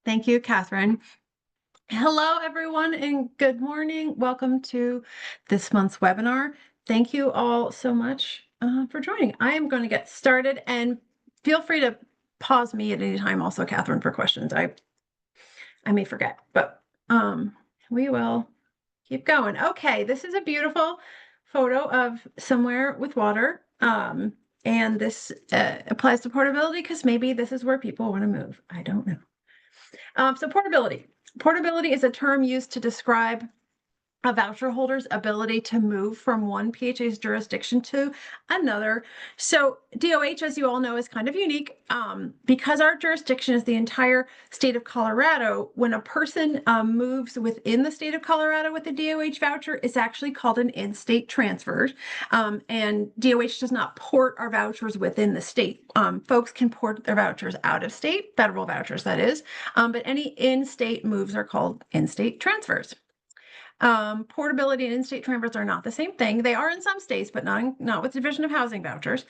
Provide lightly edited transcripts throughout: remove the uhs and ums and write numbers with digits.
Thank you, Catherine. Hello, everyone, and good morning. Welcome to this month's webinar. Thank you all so much for joining. I am going to get started, and feel free to pause me at any time also, Catherine, for questions. I may forget, but we will keep going. Okay, this is a beautiful photo of somewhere with water. And this applies to portability because maybe this is where people want to move. I don't know. So portability. Portability is a term used to describe a voucher holder's ability to move from one PHA's jurisdiction to another. So DOH, as you all know, is kind of unique because our jurisdiction is the entire state of Colorado. When a person moves within the state of Colorado with a DOH voucher, it's actually called an in-state transfer. And DOH does not port our vouchers within the state. Folks can port their vouchers out of state, federal vouchers that is, but any in-state moves are called in-state transfers. Portability and in-state transfers are not the same thing. They are in some states, but not with Division of Housing vouchers.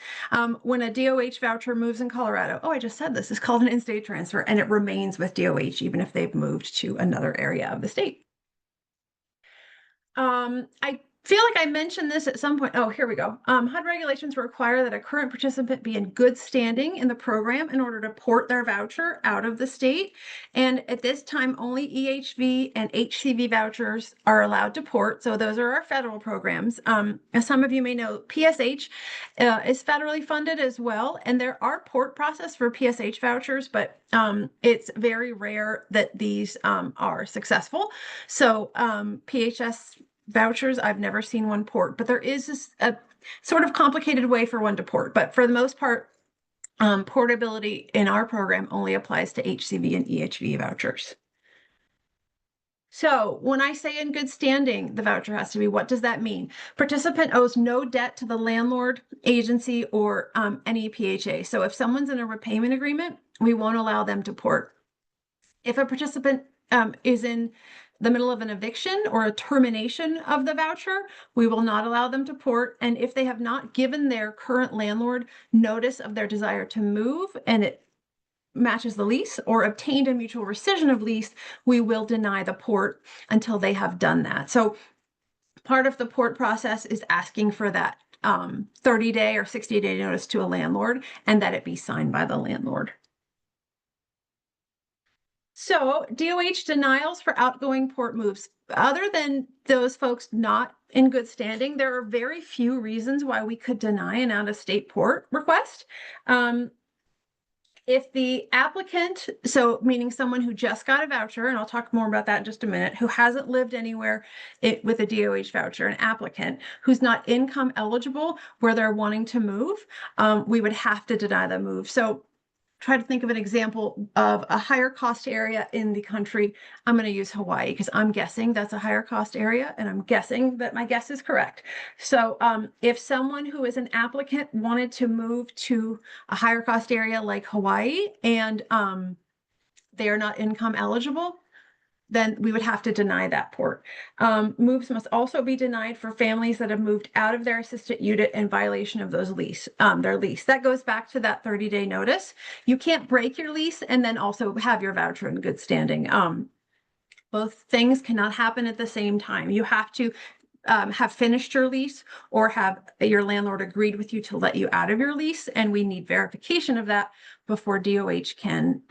When a DOH voucher moves in Colorado, I just said this is called an in-state transfer, and it remains with DOH even if they've moved to another area of the state. I feel like I mentioned this at some point. Oh, here we go. HUD regulations require that a current participant be in good standing in the program in order to port their voucher out of the state. And at this time, only EHV and HCV vouchers are allowed to port. So those are our federal programs. As some of you may know, PSH is federally funded as well. And there are port process for PSH vouchers, but it's very rare that these are successful. So PHS vouchers, I've never seen one port, but there is a sort of complicated way for one to port. But for the most part, portability in our program only applies to HCV and EHV vouchers. So when I say in good standing, the voucher has to be, what does that mean? Participant owes no debt to the landlord, agency, or any PHA. So if someone's in a repayment agreement, we won't allow them to port. If a participant is in the middle of an eviction or a termination of the voucher, we will not allow them to port. And if they have not given their current landlord notice of their desire to move and it matches the lease or obtained a mutual rescission of lease, we will deny the port until they have done that. So part of the port process is asking for that 30-day or 60-day notice to a landlord and that it be signed by the landlord. So DOH denials for outgoing port moves, other than those folks not in good standing, there are very few reasons why we could deny an out-of-state port request. If the applicant, so meaning someone who just got a voucher, and I'll talk more about that in just a minute, who hasn't lived anywhere with a DOH voucher, an applicant who's not income eligible where they're wanting to move, we would have to deny the move. So try to think of an example of a higher cost area in the country. I'm going to use Hawaii because I'm guessing that's a higher cost area, and I'm guessing that my guess is correct. So if someone who is an applicant wanted to move to a higher cost area like Hawaii and they are not income eligible, then we would have to deny that port. Moves must also be denied for families that have moved out of their assisted unit in violation of their lease. That goes back to that 30-day notice. You can't break your lease and then also have your voucher in good standing. Both things cannot happen at the same time. You have to have finished your lease or have your landlord agreed with you to let you out of your lease, and we need verification of that before DOH can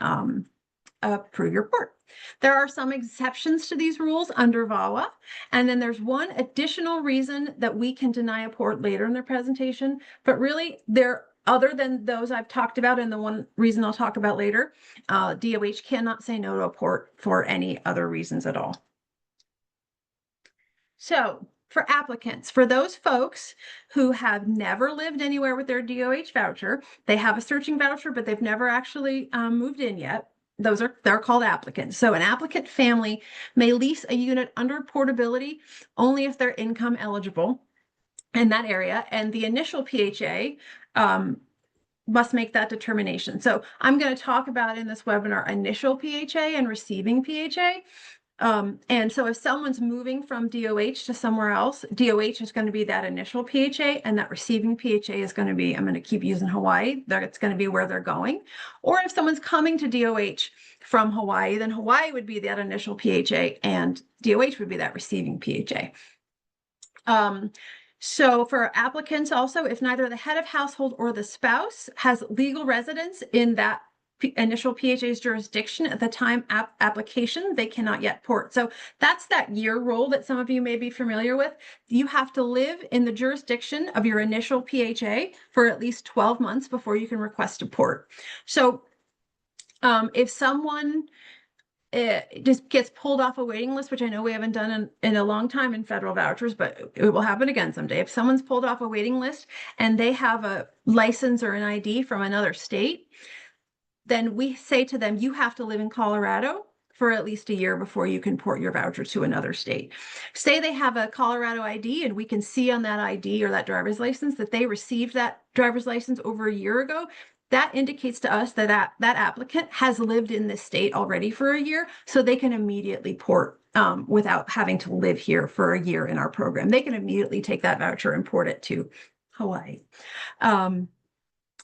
approve your port. There are some exceptions to these rules under VAWA, and then there's one additional reason that we can deny a port later in the presentation, but really other than those I've talked about and the one reason I'll talk about later, DOH cannot say no to a port for any other reasons at all. So for applicants, for those folks who have never lived anywhere with their DOH voucher, they have a searching voucher, but they've never actually moved in yet. They're called applicants. So an applicant family may lease a unit under portability only if they're income eligible in that area, and the initial PHA must make that determination. So I'm going to talk about in this webinar initial PHA and receiving PHA. And so if someone's moving from DOH to somewhere else, DOH is going to be that initial PHA, and that receiving PHA is going to be, I'm going to keep using Hawaii, it's going to be where they're going. Or if someone's coming to DOH from Hawaii, then Hawaii would be that initial PHA and DOH would be that receiving PHA. So for applicants also, if neither the head of household or the spouse has legal residence in that initial PHA's jurisdiction at the time application, they cannot yet port. So that's that year rule that some of you may be familiar with. You have to live in the jurisdiction of your initial PHA for at least 12 months before you can request a port. So if someone it just gets pulled off a waiting list, which I know we haven't done in a long time in federal vouchers, but it will happen again someday. If someone's pulled off a waiting list and they have a license or an ID from another state, then we say to them, you have to live in Colorado for at least a year before you can port your voucher to another state. Say they have a Colorado ID and we can see on that ID or that driver's license that they received that driver's license over a year ago. That indicates to us that that applicant has lived in this state already for a year, so they can immediately port without having to live here for a year in our program. They can immediately take that voucher and port it to Hawaii.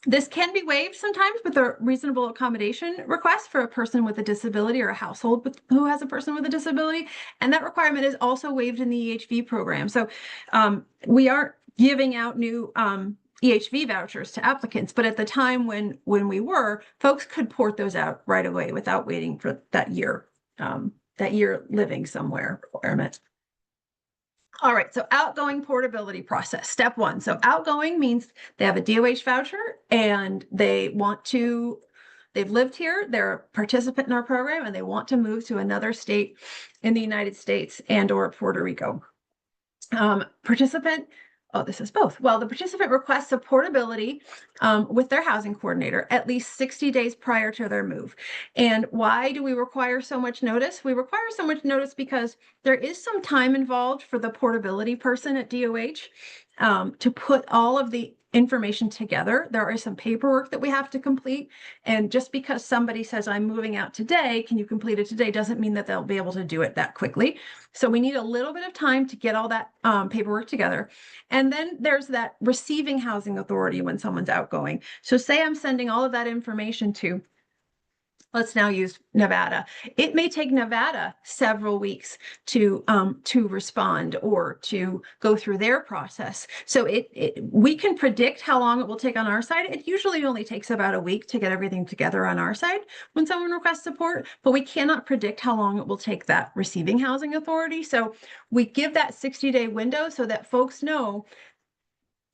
This can be waived sometimes with a reasonable accommodation request for a person with a disability or a household who has a person with a disability. And that requirement is also waived in the EHV program. So we aren't giving out new EHV vouchers to applicants, but at the time when we were, folks could port those out right away without waiting for that year living somewhere requirement. All right, so outgoing portability process, step one. So outgoing means they have a DOH voucher and they've lived here, they're a participant in our program, and they want to move to another state in the United States and or Puerto Rico. This is both. Well, the participant requests a portability with their housing coordinator at least 60 days prior to their move. And why do we require so much notice? We require so much notice because there is some time involved for the portability person at DOH to put all of the information together. There is some paperwork that we have to complete. And just because somebody says, I'm moving out today, can you complete it today, doesn't mean that they'll be able to do it that quickly. So we need a little bit of time to get all that paperwork together. And then there's that receiving housing authority when someone's outgoing. So say I'm sending all of that information to, let's now use Nevada. It may take Nevada several weeks to respond or to go through their process. So we can predict how long it will take on our side. It usually only takes about a week to get everything together on our side when someone requests support, but we cannot predict how long it will take that receiving housing authority. So we give that 60-day window so that folks know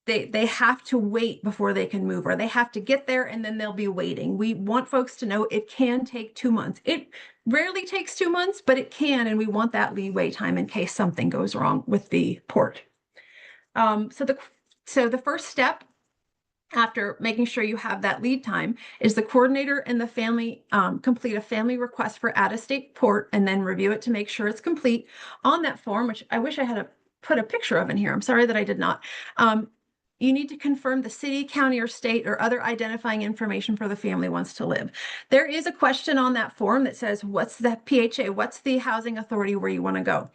they have to wait before they can move, or they have to get there and then they'll be waiting. We want folks to know it can take 2 months. It rarely takes 2 months, but it can, and we want that leeway time in case something goes wrong with the port. So the first step after making sure you have that lead time is the coordinator and the family complete a family request for out-of-state port and then review it to make sure it's complete. On that form, which I wish I had put a picture of in here, I'm sorry that I did not. You need to confirm the city, county, or state or other identifying information for the family wants to live. There is a question on that form that says, what's the PHA? What's the housing authority where you want to go?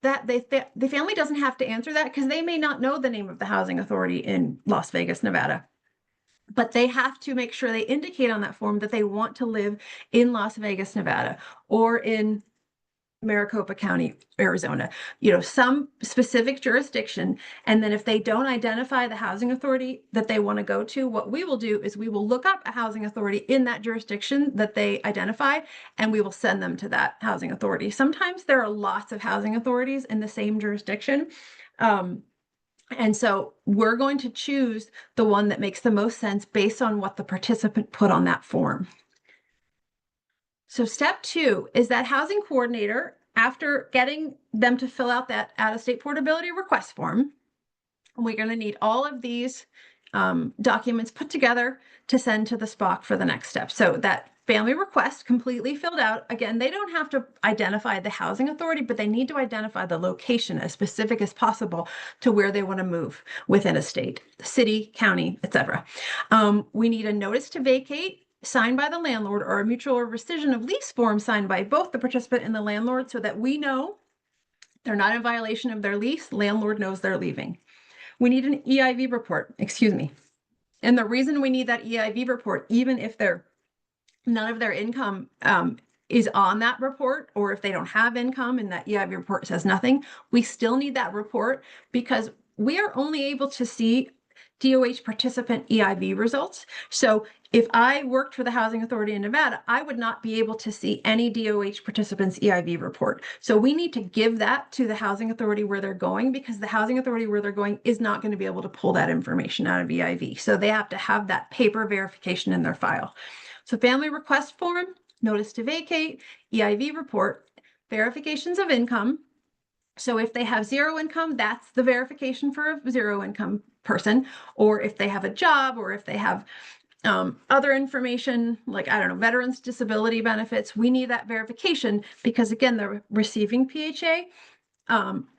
That the family doesn't have to answer that because they may not know the name of the housing authority in Las Vegas, Nevada. But they have to make sure they indicate on that form that they want to live in Las Vegas, Nevada, or in Maricopa County, Arizona, some specific jurisdiction. And then if they don't identify the housing authority that they want to go to, what we will do is we will look up a housing authority in that jurisdiction that they identify, and we will send them to that housing authority. Sometimes there are lots of housing authorities in the same jurisdiction. And so we're going to choose the one that makes the most sense based on what the participant put on that form. So step 2 is that housing coordinator, after getting them to fill out that out-of-state portability request form, we're going to need all of these documents put together to send to the SPOC for the next step. So that family request completely filled out. Again, they don't have to identify the housing authority, but they need to identify the location as specific as possible to where they want to move within a state, city, county, etc. We need a notice to vacate signed by the landlord, or a mutual rescission of lease form signed by both the participant and the landlord, so that we know they're not in violation of their lease. Landlord knows they're leaving. We need an EIV report, And the reason we need that EIV report, even if they're none of their income is on that report, or if they don't have income and that EIV report says nothing, we still need that report because we are only able to see DOH participant EIV results. So if I worked for the Housing Authority in Nevada, I would not be able to see any DOH participants EIV report. So we need to give that to the Housing Authority where they're going, because the Housing Authority where they're going is not going to be able to pull that information out of EIV. So they have to have that paper verification in their file. So family request form, notice to vacate, EIV report, verifications of income. So if they have zero income, that's the verification for a zero income person. Or if they have a job, or if they have other information like, I don't know, veterans disability benefits, we need that verification because, again, the receiving PHA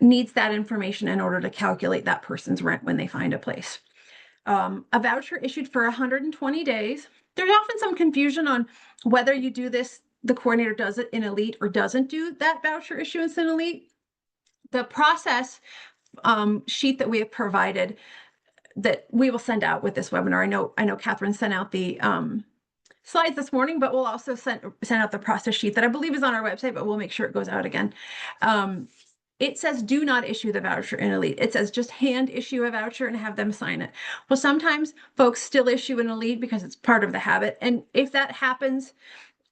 needs that information in order to calculate that person's rent when they find a place. A voucher issued for 120 days. There's often some confusion on whether you do this, the coordinator does it in Elite or doesn't do that voucher issuance in Elite. The process sheet that we have provided that we will send out with this webinar. I know Catherine sent out the slides this morning, but we'll also send out the process sheet that I believe is on our website, but we'll make sure it goes out again. It says do not issue the voucher in Elite. It says just hand issue a voucher and have them sign it. Well, sometimes folks still issue an Elite because it's part of the habit. And if that happens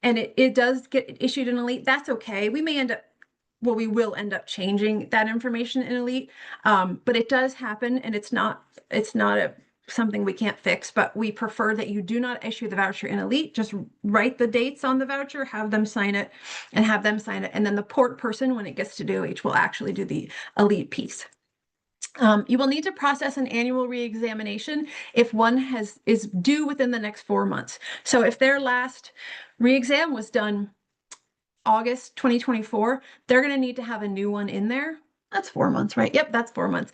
and it does get issued in Elite, that's okay. We may end up, well, we will end up changing that information in Elite, but it does happen, and it's not something we can't fix, but we prefer that you do not issue the voucher in Elite. Just write the dates on the voucher, have them sign it, and then the port person, when it gets to DOH, will actually do the Elite piece. You will need to process an annual reexamination if one is due within the next 4 months. So if their last reexam was done August 2024, they're going to need to have a new one in there. That's 4 months, right? Yep, that's 4 months.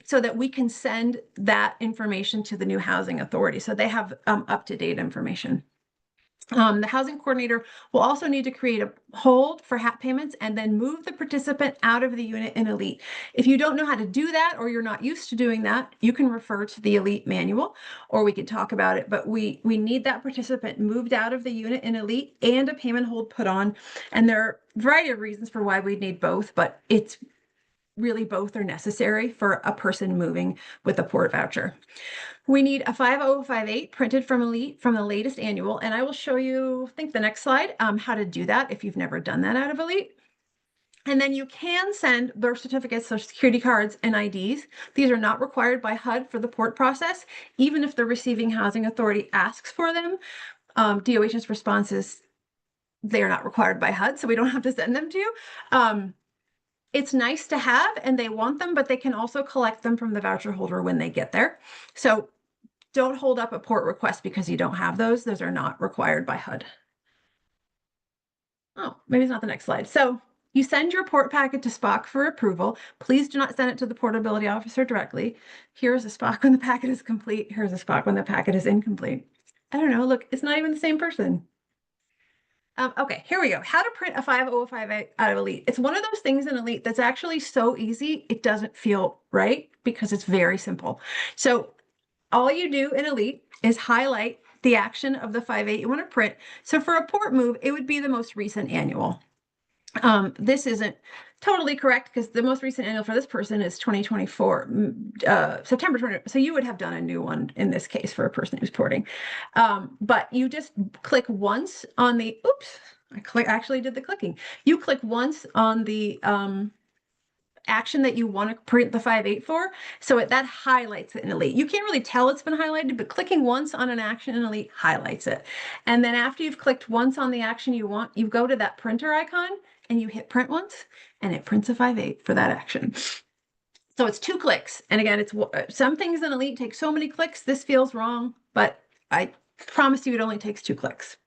So that we can send that information to the new housing authority. So they have up-to-date information. The housing coordinator will also need to create a hold for HAP payments and then move the participant out of the unit in Elite. If you don't know how to do that, or you're not used to doing that, you can refer to the Elite manual, or we could talk about it, but we need that participant moved out of the unit in Elite and a payment hold put on. And there are a variety of reasons for why we need both, but it's really both are necessary for a person moving with a port voucher. We need a 5058 printed from Elite from the latest annual, and I will show you, I think the next slide, how to do that if you've never done that out of Elite. And then you can send birth certificates, social security cards, and IDs. These are not required by HUD for the port process, even if the receiving housing authority asks for them. DOH's response is they're not required by HUD, so we don't have to send them to you. It's nice to have, and they want them, but they can also collect them from the voucher holder when they get there. So don't hold up a port request because you don't have those. Those are not required by HUD. Oh, maybe it's not the next slide. So you send your port packet to SPOC for approval. Please do not send it to the portability officer directly. Here's a SPOC when the packet is complete. Here's a SPOC when the packet is incomplete. I don't know. Look, it's not even the same person. Okay, here we go. How to print a 5058 out of Elite. It's one of those things in Elite that's actually so easy, it doesn't feel right because it's very simple. So all you do in Elite is highlight the action of the 58 you want to print. So for a port move, it would be the most recent annual. This isn't totally correct because the most recent annual for this person is 2024, September 20. So you would have done a new one in this case for a person who's porting. But you just click once on the, oops, I actually did the clicking. You click once on the action that you want to print the 58 for. So that highlights it in Elite. You can't really tell it's been highlighted, but clicking once on an action in Elite highlights it. And then after you've clicked once on the action you want, you go to that printer icon and you hit print once, and it prints a 58 for that action. So it's 2 clicks. And again, it's some things in Elite take so many clicks. This feels wrong, but I promise you it only takes 2 clicks.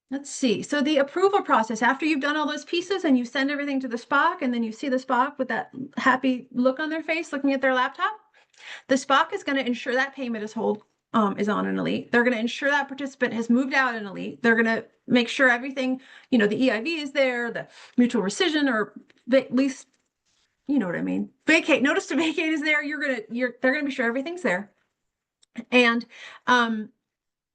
Let's see. So the approval process, after you've done all those pieces and you send everything to the SPOC, and then you see the SPOC with that happy look on their face looking at their laptop, the SPOC is going to ensure that payment is on an Elite. They're going to ensure that participant has moved out in Elite. They're going to make sure everything, the EIV is there, the mutual rescission, or at least, you know what I mean. Vacate, notice to vacate is there. They're going to be sure everything's there. And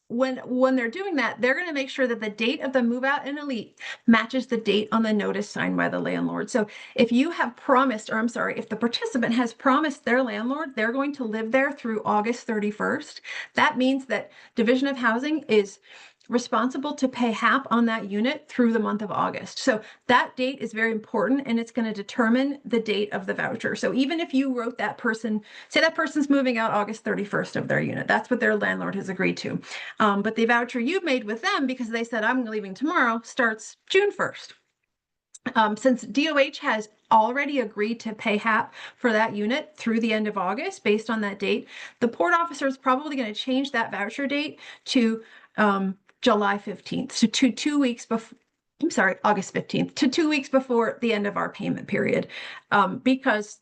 when they're doing that, they're going to make sure that the date of the move out in Elite matches the date on the notice signed by the landlord. So if you have promised, or I'm sorry, if the participant has promised their landlord they're going to live there through August 31st, that means that Division of Housing is responsible to pay HAP on that unit through the month of August. So that date is very important, and it's going to determine the date of the voucher. So even if you wrote that person, say that person's moving out August 31st of their unit, that's what their landlord has agreed to. But the voucher you made with them, because they said, I'm leaving tomorrow, starts June 1st. Since DOH has already agreed to pay HAP for that unit through the end of August based on that date, the port officer is probably going to change that voucher date to July 15th, so to 2 weeks before, I'm sorry, August 15th, to 2 weeks before the end of our payment period. Because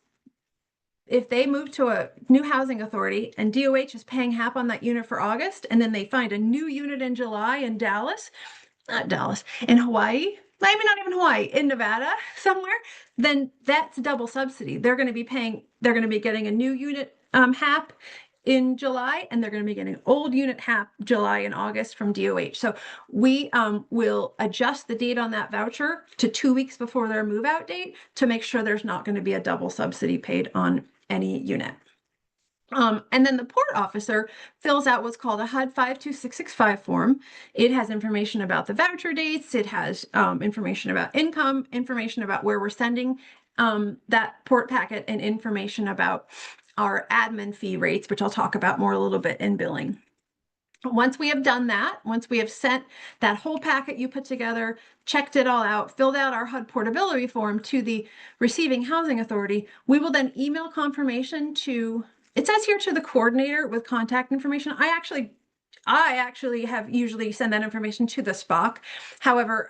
if they move to a new housing authority and DOH is paying HAP on that unit for August, and then they find a new unit in July in in Hawaii, maybe not even Hawaii, in Nevada somewhere, then that's double subsidy. They're going to be getting a new unit HAP in July, and they're going to be getting old unit HAP July and August from DOH. So we will adjust the date on that voucher to 2 weeks before their move out date to make sure there's not going to be a double subsidy paid on any unit. And then the port officer fills out what's called a HUD 52665 form. It has information about the voucher dates. It has information about income, information about where we're sending that port packet, and information about our admin fee rates, which I'll talk about more a little bit in billing. Once we have done that, once we have sent that whole packet you put together, checked it all out, filled out our HUD portability form to the receiving housing authority, we will then email confirmation to, it says here, to the coordinator with contact information. I actually have usually send that information to the SPOC. However,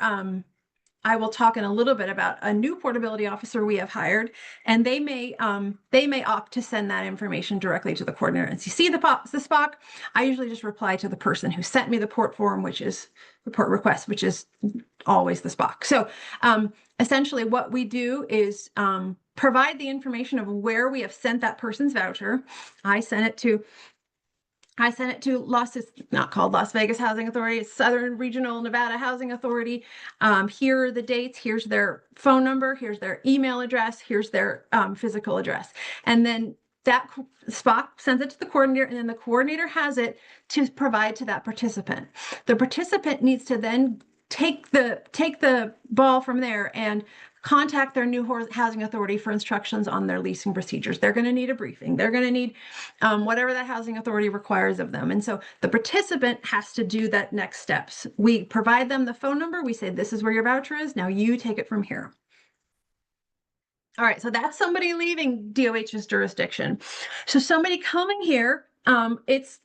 I will talk in a little bit about a new portability officer we have hired, and they may opt to send that information directly to the coordinator. And so you see the SPOC, I usually just reply to the person who sent me the port form, which is the port request, which is always the SPOC. So essentially what we do is provide the information of where we have sent that person's voucher. I sent it to it's not called Las Vegas Housing Authority, it's Southern Regional Nevada Housing Authority. Here are the dates, here's their phone number, here's their email address, here's their physical address. And then that SPOC sends it to the coordinator, and then the coordinator has it to provide to that participant. The participant needs to then take the ball from there and contact their new housing authority for instructions on their leasing procedures. They're going to need a briefing. They're going to need whatever that housing authority requires of them. And so the participant has to do that next steps. We provide them the phone number. We say, this is where your voucher is. Now you take it from here. All right, so that's somebody leaving DOH's jurisdiction. So somebody coming here, it's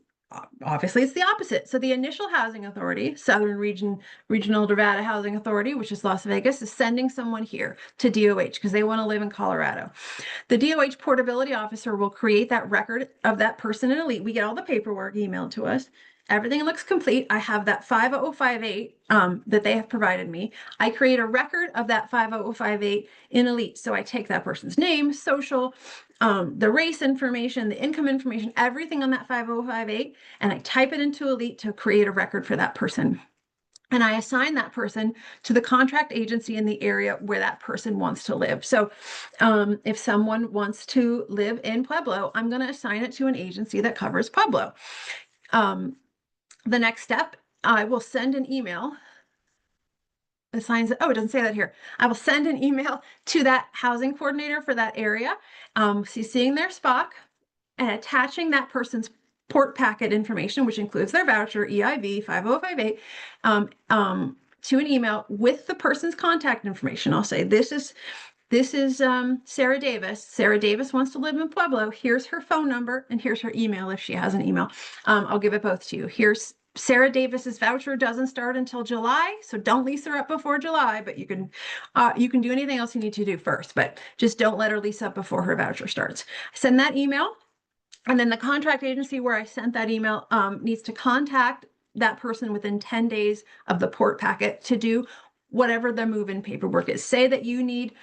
obviously it's the opposite. So the initial housing authority, Southern Regional Nevada Housing Authority, which is Las Vegas, is sending someone here to DOH because they want to live in Colorado. The DOH portability officer will create that record of that person in Elite. We get all the paperwork emailed to us. Everything looks complete. I have that 50058 that they have provided me. I create a record of that 50058 in Elite. So I take that person's name, social, the race information, the income information, everything on that 50058, and I type it into Elite to create a record for that person. And I assign that person to the contract agency in the area where that person wants to live. So if someone wants to live in Pueblo, I'm going to assign it to an agency that covers Pueblo. The next step, I will send an email. Assigns it. Oh, it doesn't say that here. I will send an email to that housing coordinator for that area, CCing their SPOC and attaching that person's port packet information, which includes their voucher, EIV 50058, to an email with the person's contact information. I'll say, this is Sarah Davis. Sarah Davis wants to live in Pueblo. Here's her phone number, and here's her email if she has an email. I'll give it both to you. Here's Sarah Davis's voucher doesn't start until July, so don't lease her up before July, but you can do anything else you need to do first, but just don't let her lease up before her voucher starts. Send that email, and then the contract agency where I sent that email needs to contact that person within 10 days of the port packet to do whatever the move-in paperwork is. Say that you need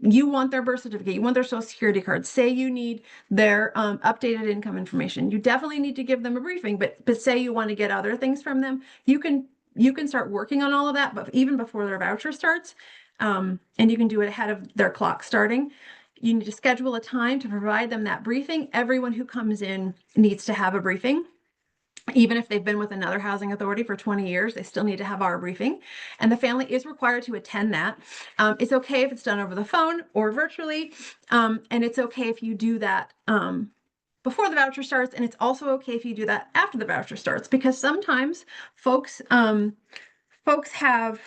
you want their birth certificate, you want their social security card, say you need their updated income information, you definitely need to give them a briefing, but say you want to get other things from them, you can start working on all of that, but even before their voucher starts, and you can do it ahead of their clock starting. You need to schedule a time to provide them that briefing. Everyone who comes in needs to have a briefing. Even if they've been with another housing authority for 20 years, they still need to have our briefing. And the family is required to attend that. It's okay if it's done over the phone or virtually. And it's okay if you do that before the voucher starts. And it's also okay if you do that after the voucher starts, because sometimes folks have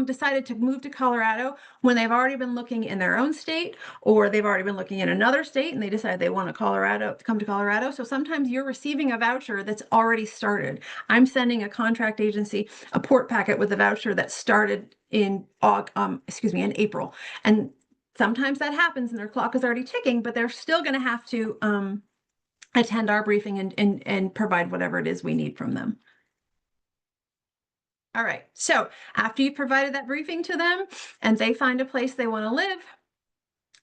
decided to move to Colorado when they've already been looking in their own state, or they've already been looking in another state and they decide they want to come to Colorado. So sometimes you're receiving a voucher that's already started. I'm sending a contract agency a port packet with a voucher that started in April. And sometimes that happens and their clock is already ticking, but they're still going to have to attend our briefing and provide whatever it is we need from them. All right, so after you've provided that briefing to them and they find a place they want to live,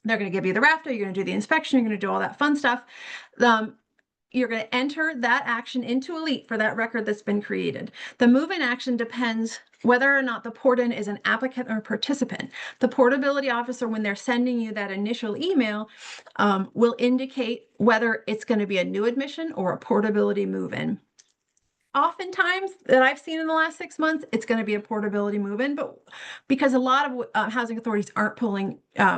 they're going to give you the RAFTA, you're going to do the inspection, you're going to do all that fun stuff. You're going to enter that action into Elite for that record that's been created. The move-in action depends whether or not the port-in is an applicant or participant. The portability officer, when they're sending you that initial email, will indicate whether it's going to be a new admission or a portability move-in. Oftentimes that I've seen in the last 6 months, it's going to be a portability move-in, but because a lot of housing authorities aren't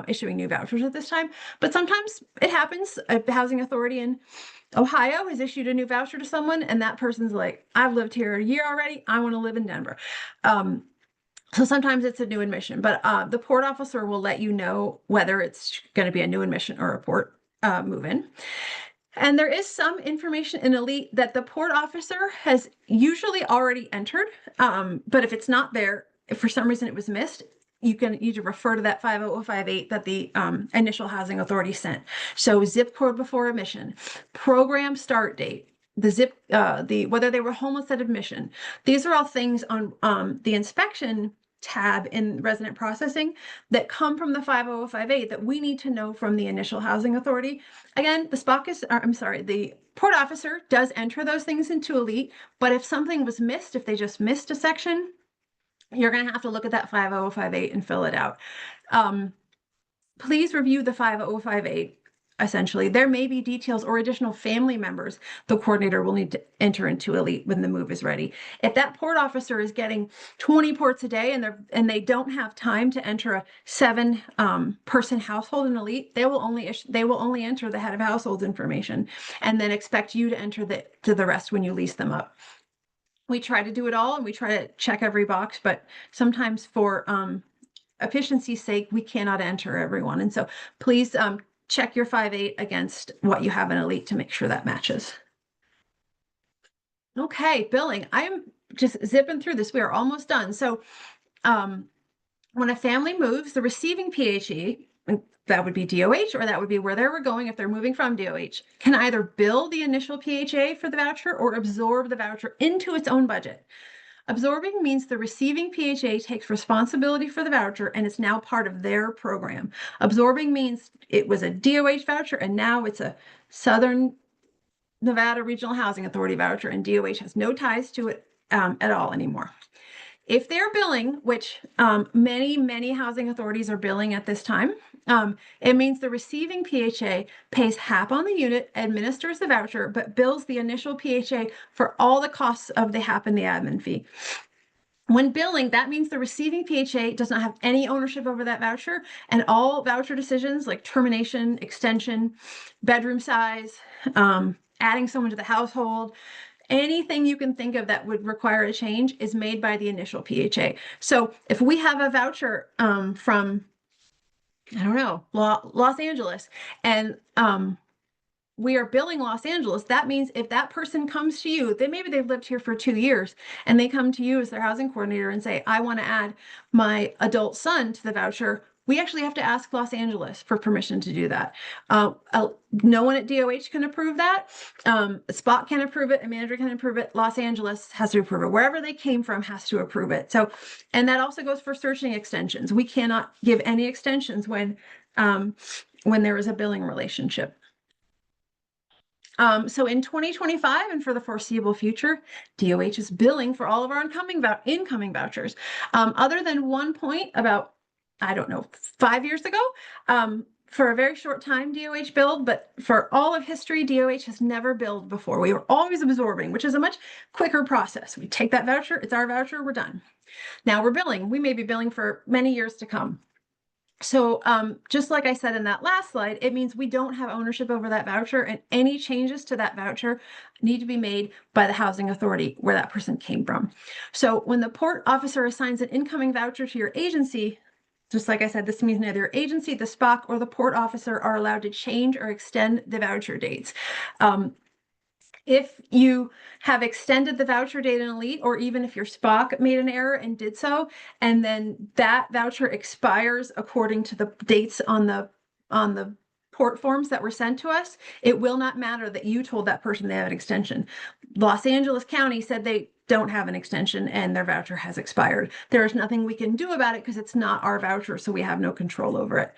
issuing new vouchers at this time, but sometimes it happens. A housing authority in Ohio has issued a new voucher to someone, and that person's like, I've lived here a year already, I want to live in Denver. So sometimes it's a new admission, but the port officer will let you know whether it's going to be a new admission or a port move-in. And there is some information in Elite that the port officer has usually already entered, but if it's not there, if for some reason it was missed, you need to refer to that 50058 that the initial housing authority sent. So zip code before admission, program start date, whether they were homeless at admission. These are all things on the inspection tab in resident processing that come from the 50058 that we need to know from the initial housing authority. Again, the port officer does enter those things into Elite, but if something was missed, if they just missed a section, you're going to have to look at that 50058 and fill it out. Please review the 50058. Essentially, there may be details or additional family members the coordinator will need to enter into Elite when the move is ready. If that port officer is getting 20 ports a day and they don't have time to enter a 7-person household in Elite, they will only enter the head of household information and then expect you to enter the rest when you lease them up. We try to do it all and we try to check every box, but sometimes for efficiency's sake, we cannot enter everyone. And so please check your 5.8 against what you have in Elite to make sure that matches. Okay, billing. I'm just zipping through this. We are almost done. So when a family moves, the receiving PHE, that would be DOH, or that would be where they were going if they're moving from DOH, can either bill the initial PHA for the voucher or absorb the voucher into its own budget. Absorbing means the receiving PHA takes responsibility for the voucher and it's now part of their program. Absorbing means it was a DOH voucher and now it's a Southern Nevada Regional Housing Authority voucher, and DOH has no ties to it at all anymore. If they're billing, which many housing authorities are billing at this time, it means the receiving PHA pays half on the unit, administers the voucher, but bills the initial PHA for all the costs of the half and the admin fee. When billing, that means the receiving PHA does not have any ownership over that voucher, and all voucher decisions like termination, extension, bedroom size, adding someone to the household, anything you can think of that would require a change is made by the initial PHA. So if we have a voucher from, I don't know, Los Angeles, and we are billing Los Angeles, that means if that person comes to you, maybe they've lived here for 2 years, and they come to you as their housing coordinator and say, I want to add my adult son to the voucher, we actually have to ask Los Angeles for permission to do that. No one at DOH can approve that. Spot can approve it, a manager can approve it. Los Angeles has to approve it. Wherever they came from has to approve it. So, and that also goes for searching extensions. We cannot give any extensions when there is a billing relationship. So in 2025 and for the foreseeable future, DOH is billing for all of our incoming vouchers. Other than one point about, I don't know, 5 years ago, for a very short time, DOH billed, but for all of history, DOH has never billed before. We were always absorbing, which is a much quicker process. We take that voucher, it's our voucher, we're done. Now we're billing. We may be billing for many years to come. So just like I said in that last slide, it means we don't have ownership over that voucher, and any changes to that voucher need to be made by the housing authority where that person came from. So when the port officer assigns an incoming voucher to your agency, just like I said, this means neither your agency, the SPOC, or the port officer are allowed to change or extend the voucher dates. If you have extended the voucher date in Elite, or even if your SPOC made an error and did so, and then that voucher expires according to the dates on the port forms that were sent to us, it will not matter that you told that person they have an extension. Los Angeles County said they don't have an extension and their voucher has expired. There is nothing we can do about it because it's not our voucher, so we have no control over it.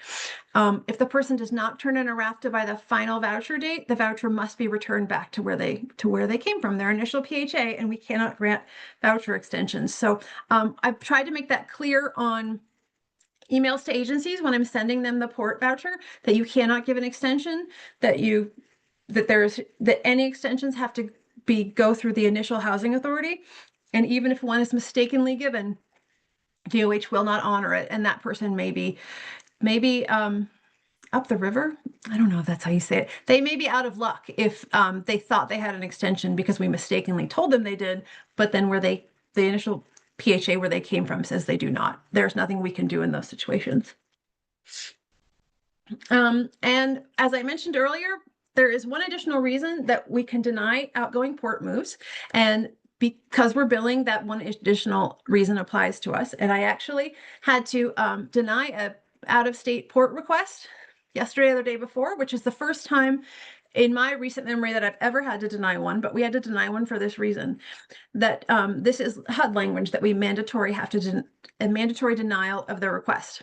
If the person does not turn in a RAFTA by the final voucher date, the voucher must be returned back to where they came from, their initial PHA, and we cannot grant voucher extensions. So I've tried to make that clear on emails to agencies when I'm sending them the port voucher, that you cannot give an extension, that any extensions have to go through the initial housing authority. And even if one is mistakenly given, DOH will not honor it. And that person may be up the river. I don't know if that's how you say it. They may be out of luck if they thought they had an extension because we mistakenly told them they did, but then the initial PHA where they came from says they do not. There's nothing we can do in those situations. And as I mentioned earlier, there is one additional reason that we can deny outgoing port moves, and because we're billing, that one additional reason applies to us. And I actually had to deny a out-of-state port request yesterday or the day before, which is the first time in my recent memory that I've ever had to deny one, but we had to deny one for this reason, that this is HUD language that we a mandatory denial of the request.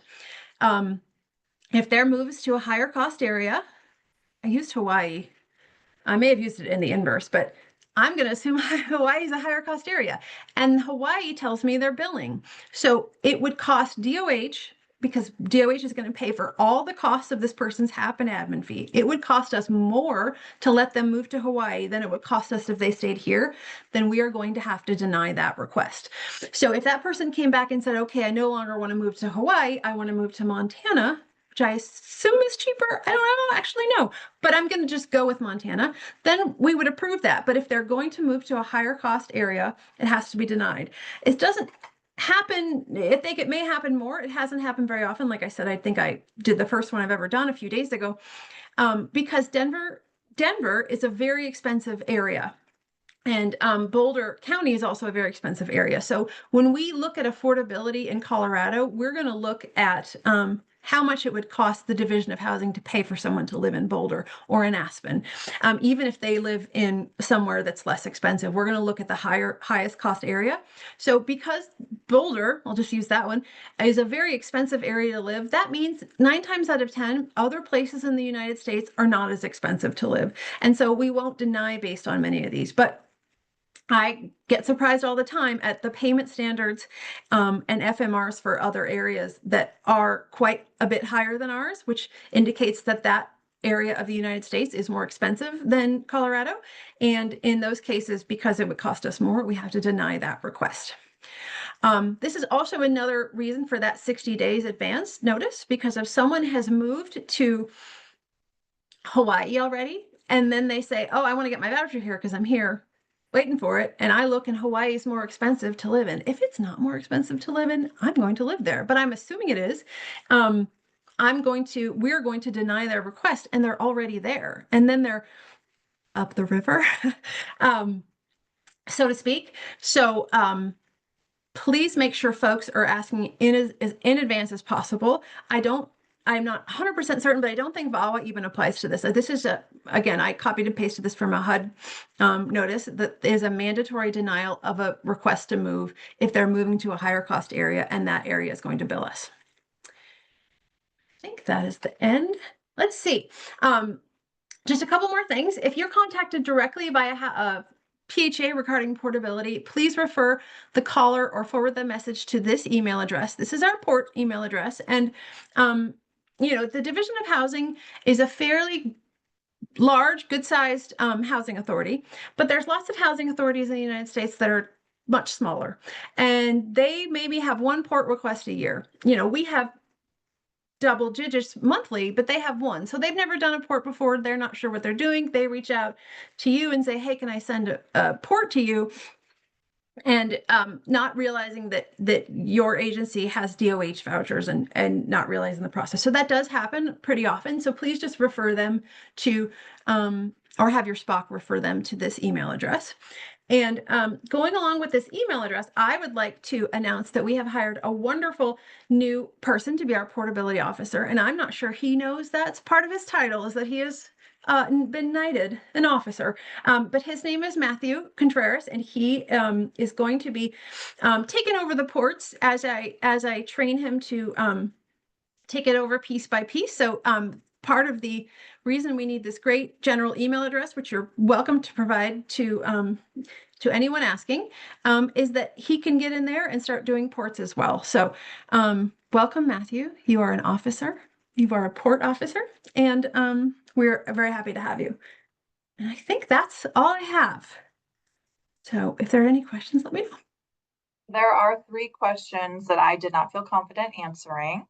If their moves to a higher cost area, I used Hawaii. I may have used it in the inverse, but I'm going to assume Hawaii is a higher cost area. And Hawaii tells me they're billing. So it would cost DOH, because DOH is going to pay for all the costs of this person's HAP and admin fee. It would cost us more to let them move to Hawaii than it would cost us if they stayed here. Then we are going to have to deny that request. So if that person came back and said, okay, I no longer want to move to Hawaii, I want to move to Montana, which I assume is cheaper. I don't actually know, but I'm going to just go with Montana. Then we would approve that. But if they're going to move to a higher cost area, it has to be denied. It doesn't happen. I think it may happen more. It hasn't happened very often. Like I said, I think I did the first one I've ever done a few days ago, because Denver is a very expensive area. And Boulder County is also a very expensive area. So when we look at affordability in Colorado, we're going to look at how much it would cost the Division of Housing to pay for someone to live in Boulder or in Aspen. Even if they live in somewhere that's less expensive, we're going to look at the highest cost area. So because Boulder, I'll just use that one, is a very expensive area to live, that means 9 times out of 10, other places in the United States are not as expensive to live. And so we won't deny based on many of these. But I get surprised all the time at the payment standards and FMRs for other areas that are quite a bit higher than ours, which indicates that that area of the United States is more expensive than Colorado. And in those cases, because it would cost us more, we have to deny that request. This is also another reason for that 60 days advance notice, because if someone has moved to Hawaii already, and then they say, oh, I want to get my voucher here because I'm here waiting for it, and I look and Hawaii is more expensive to live in. If it's not more expensive to live in, I'm going to live there, but I'm assuming it is. We're going to deny their request, and they're already there. And then they're up the river, so to speak. So please make sure folks are asking as in advance as possible. I'm not 100% certain, but I don't think VAWA even applies to this. This is again, I copied and pasted this from a HUD notice that is a mandatory denial of a request to move if they're moving to a higher cost area and that area is going to bill us. I think that is the end. Let's see. Just a couple more things. If you're contacted directly by a PHA regarding portability, please refer the caller or forward the message to this email address. This is our port email address. And, the Division of Housing is a fairly large, good-sized housing authority, but there's lots of housing authorities in the United States that are much smaller, and they maybe have one port request a year. We have double digits monthly, but they have one. So they've never done a port before. They're not sure what they're doing. They reach out to you and say, hey, can I send a port to you? And not realizing that your agency has DOH vouchers and not realizing the process. So that does happen pretty often. So please just refer them to, or have your SPOC refer them to this email address. And going along with this email address, I would like to announce that we have hired a wonderful new person to be our portability officer. And I'm not sure he knows that's part of his title, is that he has been knighted an officer. But his name is Matthew Contreras, and he is going to be taking over the ports as I train him to take it over piece by piece. So part of the reason we need this great general email address, which you're welcome to provide to anyone asking, is that he can get in there and start doing ports as well. So welcome, Matthew. You are an officer. You are a port officer, and we're very happy to have you. And I think that's all I have. So if there are any questions, let me know. There are 3 questions that I did not feel confident answering.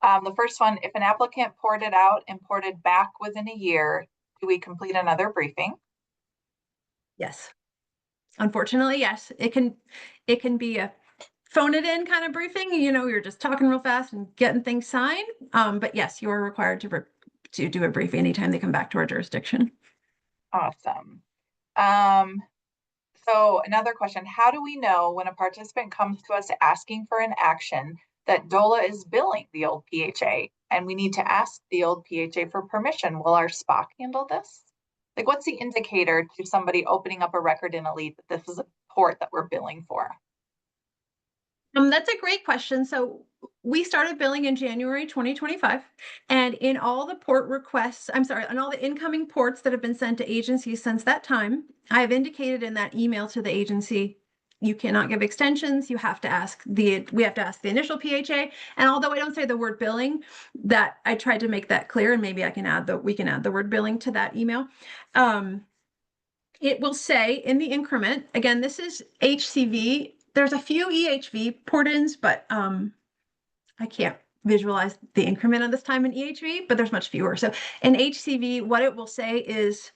The first one, if an applicant ported out and ported back within a year, do we complete another briefing? Yes. Unfortunately, yes. It can be a phone it in kind of briefing. You're just talking real fast and getting things signed. But yes, you are required to do a briefing anytime they come back to our jurisdiction. Awesome. So another question, how do we know when a participant comes to us asking for an action that DOLA is billing the old PHA and we need to ask the old PHA for permission? Will our SPOC handle this? Like, what's the indicator to somebody opening up a record in Elite that this is a port that we're billing for? That's a great question. So we started billing in January 2025, and in all the port requests, on all the incoming ports that have been sent to agencies since that time, I have indicated in that email to the agency, you cannot give extensions. We have to ask the initial PHA. And although I don't say the word billing, that I tried to make that clear, and maybe we can add the word billing to that email. It will say in the increment, again, this is HCV. There's a few EHV port-ins, but I can't visualize the increment on this time in EHV, but there's much fewer. So in HCV, what it will say is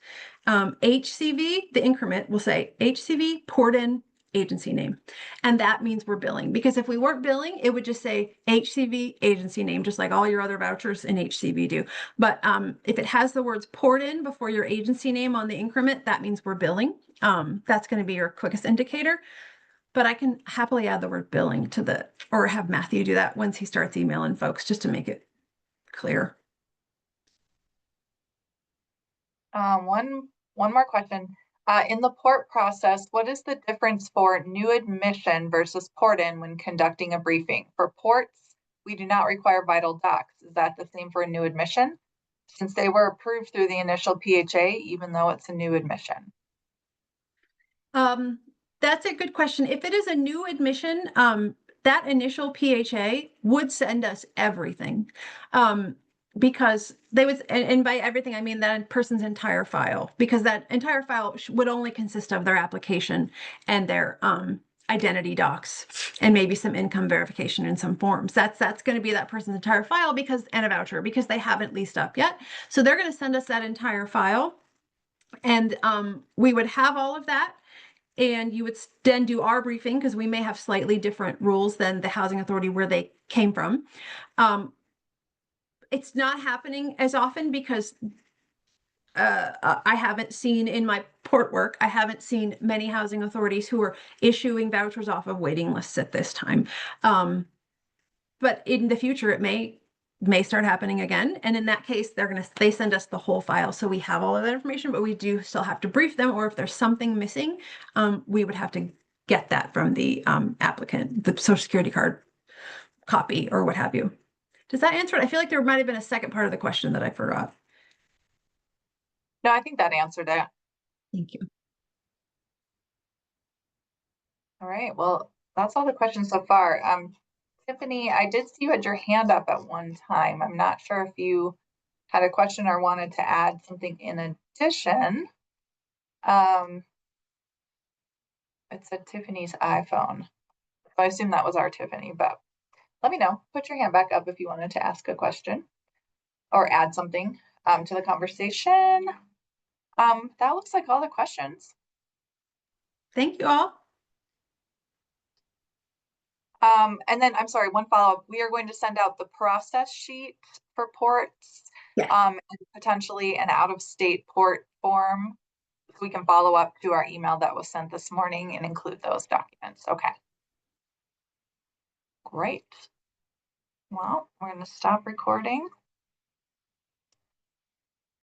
HCV, the increment will say HCV port-in agency name. And that means we're billing, because if we weren't billing, it would just say HCV agency name, just like all your other vouchers in HCV do. But if it has the words port-in before your agency name on the increment, that means we're billing. That's going to be your quickest indicator. But I can happily add the word billing or have Matthew do that once he starts emailing folks, just to make it clear. One more question. In the port process, what is the difference for new admission versus port-in when conducting a briefing? For ports, we do not require vital docs. Is that the same for a new admission, since they were approved through the initial PHA, even though it's a new admission? That's a good question. If it is a new admission, that initial PHA would send us everything. Because they would, and by everything, I mean that person's entire file, because that entire file would only consist of their application and their identity docs and maybe some income verification in some forms. That's going to be that person's entire file and a voucher, because they haven't leased up yet. So they're going to send us that entire file, and we would have all of that. And you would then do our briefing, because we may have slightly different rules than the housing authority where they came from. It's not happening as often because I haven't seen in my port work, I haven't seen many housing authorities who are issuing vouchers off of waiting lists at this time. But in the future, it may start happening again. And in that case, they send us the whole file. So we have all of that information, but we do still have to brief them, or if there's something missing, we would have to get that from the applicant, the social security card copy or what have you. Does that answer it? I feel like there might have been a second part of the question that I forgot. No, I think that answered it. Thank you. All right, well, that's all the questions so far. Tiffany, I did see you had your hand up at one time. I'm not sure if you had a question or wanted to add something in addition. It said Tiffany's iPhone. So I assume that was our Tiffany, but let me know. Put your hand back up if you wanted to ask a question or add something to the conversation. That looks like all the questions. Thank you all. And then I'm sorry, one follow-up. We are going to send out the process sheet for ports, Yes. and potentially an out-of-state port form. We can follow up to our email that was sent this morning and include those documents. Okay. Great. Well, we're going to stop recording.